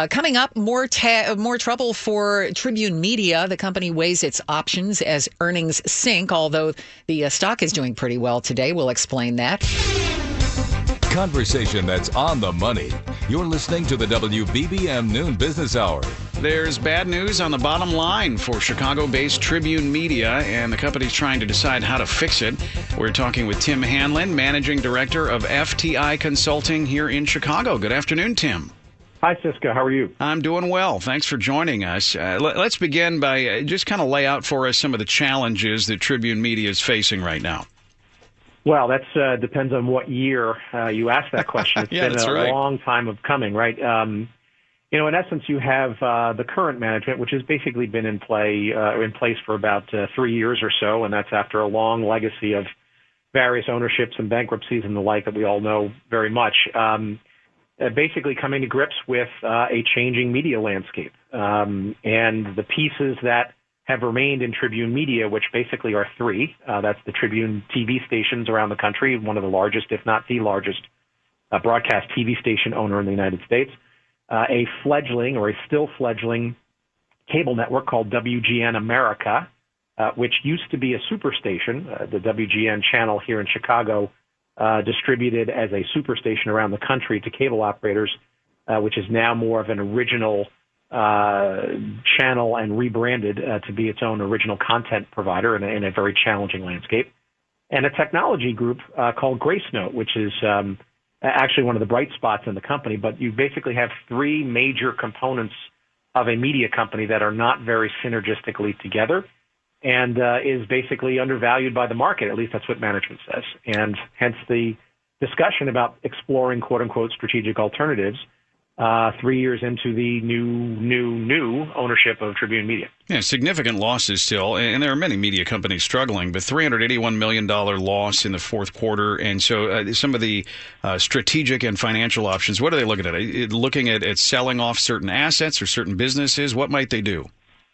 Coming up, more trouble for Tribune Media. The company weighs its options as earnings sink, although the stock is doing pretty well today. We'll explain that. Conversation that's on the money. You're listening to the WBBM Noon Business Hour. There's bad news on the bottom line for Chicago-based Tribune Media, and the company's trying to decide how to fix it. We're talking with Tim Hanlon, Managing Director of FTI Consulting here in Chicago. Good afternoon, Tim. Hi, Siska. How are you? I'm doing well. Thanks for joining us. Let's begin by just kind of lay out for us some of the challenges that Tribune Media is facing right now. Well, that depends on what year you ask that question. It's Yeah, been that's a right. long time of coming, right? In essence, you have the current management, which has basically been in place for about 3 years or so, and that's after a long legacy of various ownerships and bankruptcies and the like that we all know very much. Basically coming to grips with a changing media landscape. And the pieces that have remained in Tribune Media, which basically are three. That's the Tribune TV stations around the country, one of the largest, if not the largest, broadcast TV station owner in the United States. A fledgling or a still fledgling cable network called WGN America, which used to be a superstation. The WGN channel here in Chicago distributed as a superstation around the country to cable operators, which is now more of an original channel and rebranded to be its own original content provider in a very challenging landscape. And a technology group called Gracenote, which is actually one of the bright spots in the company. But you basically have three major components of a media company that are not very synergistically together and is basically undervalued by the market. At least that's what management says. And hence the discussion about exploring, quote unquote, strategic alternatives 3 years into the new ownership of Tribune Media. Yeah, significant losses still, and there are many media companies struggling, but $381 million loss in the fourth quarter. And so some of the strategic and financial options, what are they looking at? Looking at selling off certain assets or certain businesses? What might they do?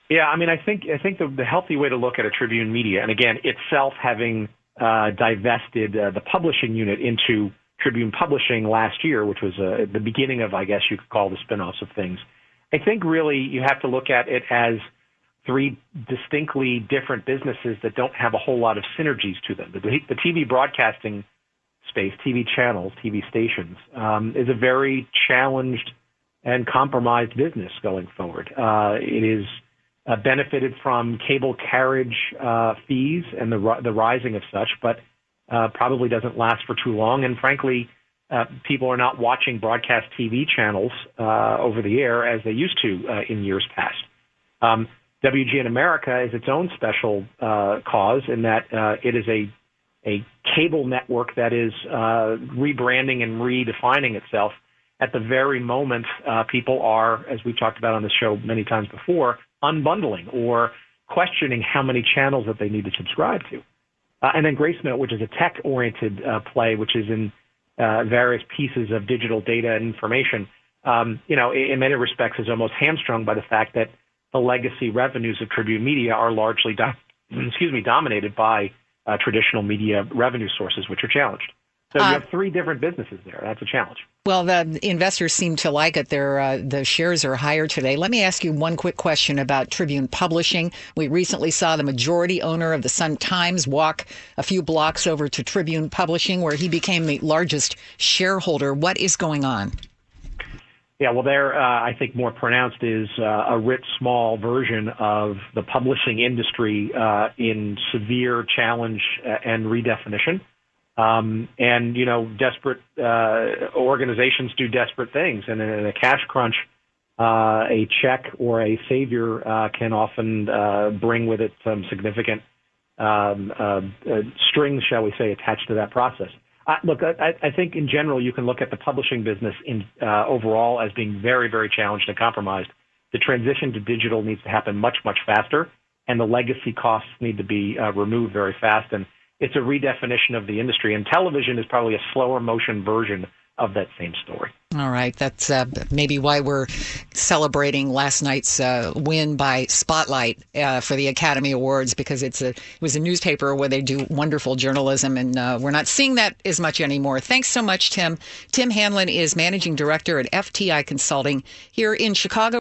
Yeah, I mean, I think the healthy way to look at a Tribune Media, and again, itself having divested the publishing unit into Tribune Publishing last year, which was the beginning of, I guess you could call the spinoffs of things. I think really you have to look at it as three distinctly different businesses that don't have a whole lot of synergies to them. The TV broadcasting space, TV channels, TV stations, is a very challenged and compromised business going forward. It is benefited from cable carriage fees and the rising of such, but probably doesn't last for too long. And frankly, people are not watching broadcast TV channels over the air as they used to in years past. WGN America is its own special cause in that it is a cable network that is rebranding and redefining itself at the very moment people are, as we've talked about on this show many times before, unbundling or questioning how many channels that they need to subscribe to. And then Gracenote, which is a tech-oriented play, which is in various pieces of digital data and information, in many respects is almost hamstrung by the fact that the legacy revenues of Tribune Media are largely dominated by traditional media revenue sources, which are challenged. So you have three different businesses there. That's a challenge. Well, the investors seem to like it. The shares are higher today. Let me ask you one quick question about Tribune Publishing. We recently saw the majority owner of the Sun-Times walk a few blocks over to Tribune Publishing, where he became the largest shareholder. What is going on? Yeah, well, there, I think more pronounced is a writ small version of the publishing industry in severe challenge and redefinition. And, desperate organizations do desperate things. And in a cash crunch, a check or a savior can often bring with it some significant strings, shall we say, attached to that process. Look, I think in general you can look at the publishing business overall as being very, very challenged and compromised. The transition to digital needs to happen much, much faster, and the legacy costs need to be removed very fast. And it's a redefinition of the industry, and television is probably a slower motion version of that same story. All right. That's maybe why we're celebrating last night's win by Spotlight for the Academy Awards, because it was a newspaper where they do wonderful journalism, and we're not seeing that as much anymore. Thanks so much, Tim. Tim Hanlon is Managing Director at FTI Consulting here in Chicago.